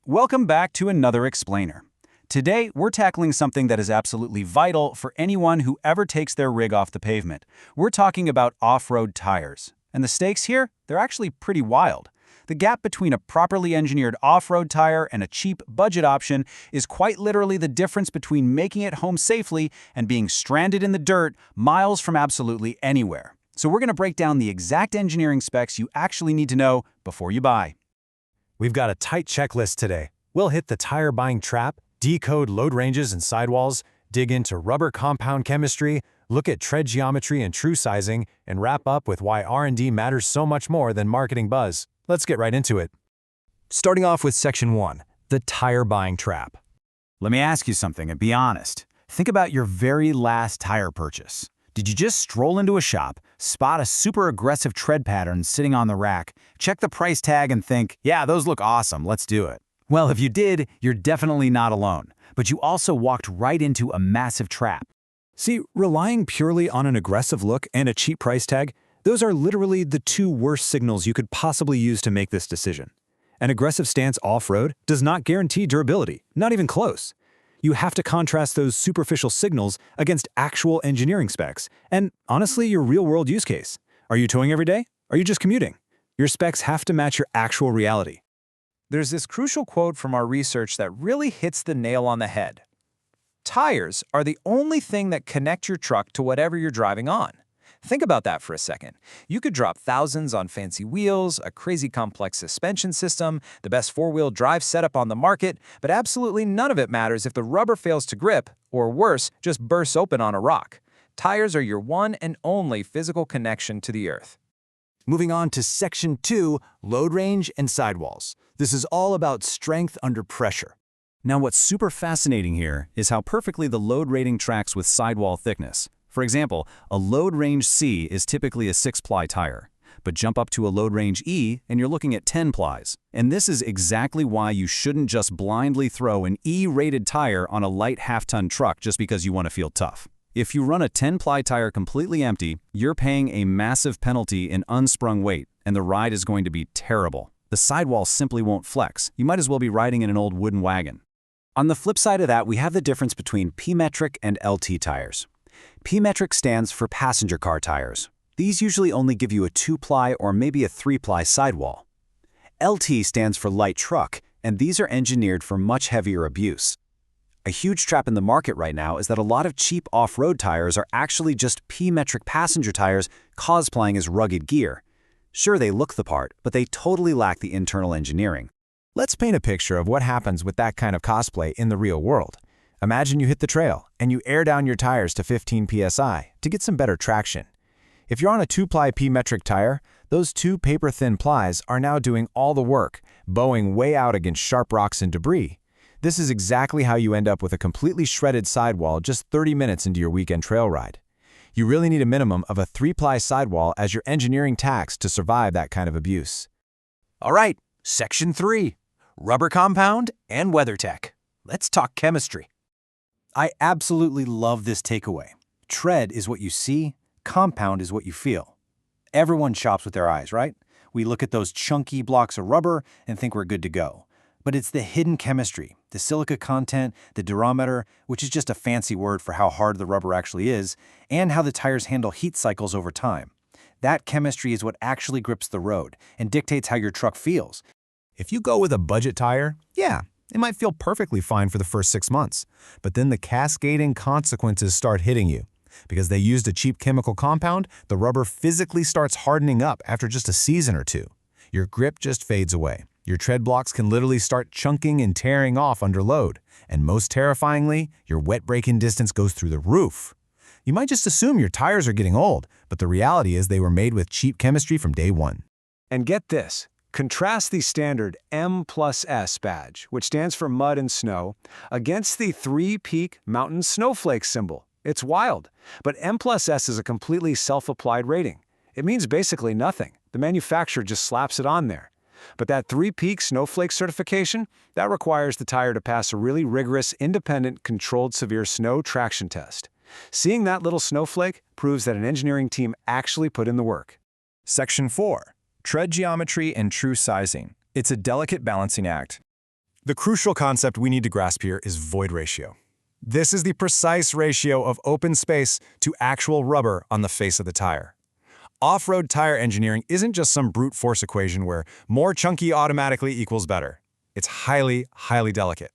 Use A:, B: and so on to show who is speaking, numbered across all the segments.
A: welcome back to another explainer. Today, we're tackling something that is absolutely vital for anyone who ever takes their rig off the pavement. We're talking about off-road tires. And the stakes here, they're actually pretty wild. The gap between a properly engineered off-road tire and a cheap budget option is quite literally the difference between making it home safely and being stranded in the dirt miles from absolutely anywhere. So we're going to break down the exact engineering specs you actually need to know before you buy.
B: We've got a tight checklist today. We'll hit the tire buying trap, decode load ranges and sidewalls, dig into rubber compound chemistry, look at tread geometry and true sizing, and wrap up with why R&D matters so much more than marketing buzz. Let's get right into it. Starting off with Section 1, the tire buying trap.
A: Let me ask you something and be honest. Think about your very last tire purchase. Did you just stroll into a shop, spot a super aggressive tread pattern sitting on the rack, check the price tag and think, yeah, those look awesome, let's do it? Well, if you did, you're definitely not alone. But you also walked right into a massive trap.
B: See, relying purely on an aggressive look and a cheap price tag, those are literally the two worst signals you could possibly use to make this decision. An aggressive stance off-road does not guarantee durability, not even close. You have to contrast those superficial signals against actual engineering specs and, honestly, your real-world use case. Are you towing every day? Are you just commuting? Your specs have to match your actual reality.
C: There's this crucial quote from our research that really hits the nail on the head. Tires are the only thing that connect your truck to whatever you're driving on. Think about that for a second. You could drop thousands on fancy wheels, a crazy complex suspension system, the best four-wheel drive setup on the market, but absolutely none of it matters if the rubber fails to grip, or worse, just bursts open on a rock. Tires are your one and only physical connection to the earth.
B: Moving on to Section 2, load range and sidewalls. This is all about strength under pressure.
A: Now, what's super fascinating here is how perfectly the load rating tracks with sidewall thickness. For example, a load range C is typically a 6-ply tire, but jump up to a load range E and you're looking at 10 plies. And this is exactly why you shouldn't just blindly throw an E-rated tire on a light half-ton truck just because you want to feel tough. If you run a 10-ply tire completely empty, you're paying a massive penalty in unsprung weight, and the ride is going to be terrible. The sidewall simply won't flex. You might as well be riding in an old wooden wagon. On the flip side of that, we have the difference between P-metric and LT tires. P-metric stands for passenger car tires. These usually only give you a 2-ply or maybe a 3-ply sidewall. LT stands for light truck, and these are engineered for much heavier abuse. A huge trap in the market right now is that a lot of cheap off-road tires are actually just P-metric passenger tires cosplaying as rugged gear. Sure, they look the part, but they totally lack the internal engineering.
B: Let's paint a picture of what happens with that kind of cosplay in the real world. Imagine you hit the trail and you air down your tires to 15 psi to get some better traction. If you're on a 2-ply P-metric tire, those two paper-thin plies are now doing all the work, bowing way out against sharp rocks and debris. This is exactly how you end up with a completely shredded sidewall just 30 minutes into your weekend trail ride. You really need a minimum of a 3-ply sidewall as your engineering tax to survive that kind of abuse.
C: All right, Section 3, rubber compound and weather tech. Let's talk chemistry.
A: I absolutely love this takeaway. Tread is what you see, compound is what you feel. Everyone shops with their eyes, right? We look at those chunky blocks of rubber and think we're good to go. But it's the hidden chemistry, the silica content, the durometer, which is just a fancy word for how hard the rubber actually is, and how the tires handle heat cycles over time. That chemistry is what actually grips the road and dictates how your truck feels.
B: If you go with a budget tire, yeah, it might feel perfectly fine for the first 6 months, but then the cascading consequences start hitting you. Because they used a cheap chemical compound, the rubber physically starts hardening up after just a season or two. Your grip just fades away. Your tread blocks can literally start chunking and tearing off under load. And most terrifyingly, your wet break-in distance goes through the roof. You might just assume your tires are getting old, but the reality is they were made with cheap chemistry from day one.
D: And get this. Contrast the standard M+S badge, which stands for mud and snow, against the 3-peak mountain snowflake symbol. It's wild, but M+S is a completely self-applied rating. It means basically nothing. The manufacturer just slaps it on there. But that 3-peak snowflake certification, that requires the tire to pass a really rigorous, independent, controlled severe snow traction test. Seeing that little snowflake proves that an engineering team actually put in the work.
E: Section 4. Tread geometry and true sizing. It's a delicate balancing act.
B: The crucial concept we need to grasp here is void ratio. This is the precise ratio of open space to actual rubber on the face of the tire. Off-road tire engineering isn't just some brute force equation where more chunky automatically equals better. It's highly, highly delicate.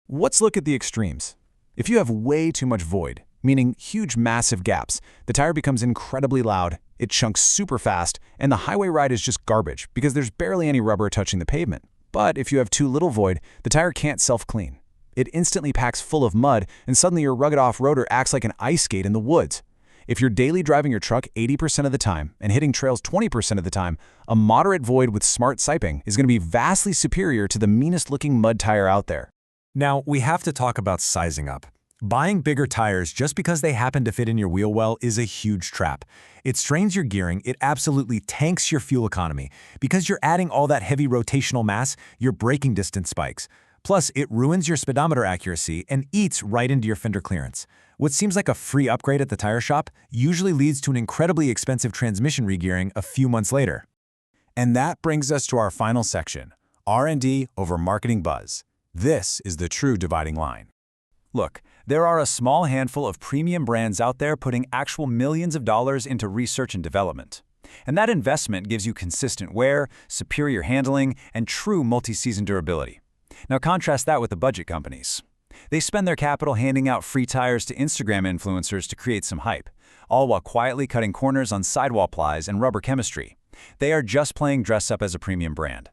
B: Let's look at the extremes. If you have way too much void, meaning huge massive gaps, the tire becomes incredibly loud, it chunks super fast, and the highway ride is just garbage because there's barely any rubber touching the pavement. But if you have too little void, the tire can't self-clean. It instantly packs full of mud, and suddenly your rugged off-roader acts like an ice skate in the woods. If you're daily driving your truck 80% of the time and hitting trails 20% of the time, a moderate void with smart siping is going to be vastly superior to the meanest-looking mud tire out there.
D: Now, we have to talk about sizing up. Buying bigger tires just because they happen to fit in your wheel well is a huge trap. It strains your gearing, it absolutely tanks your fuel economy. Because you're adding all that heavy rotational mass, your braking distance spikes. Plus, it ruins your speedometer accuracy and eats right into your fender clearance. What seems like a free upgrade at the tire shop usually leads to an incredibly expensive transmission regearing a few months later.
B: And that brings us to our final section, R&D over marketing buzz. This is the true dividing line.
A: Look, there are a small handful of premium brands out there putting actual millions of dollars into research and development. And that investment gives you consistent wear, superior handling, and true multi-season durability. Now contrast that with the budget companies. They spend their capital handing out free tires to Instagram influencers to create some hype, all while quietly cutting corners on sidewall plies and rubber chemistry. They are just playing dress up as a premium brand.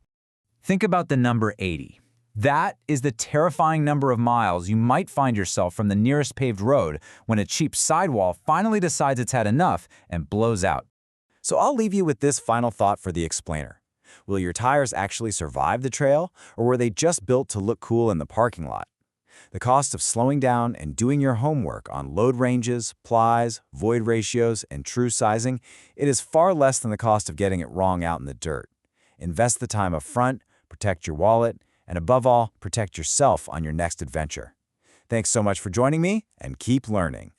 C: Think about the number 80. That is the terrifying number of miles you might find yourself from the nearest paved road when a cheap sidewall finally decides it's had enough and blows out.
B: So I'll leave you with this final thought for the explainer. Will your tires actually survive the trail, or were they just built to look cool in the parking lot? The cost of slowing down and doing your homework on load ranges, plies, void ratios, and true sizing, it is far less than the cost of getting it wrong out in the dirt. Invest the time up front, protect your wallet, and above all, protect yourself on your next adventure. Thanks so much for joining me, and keep learning.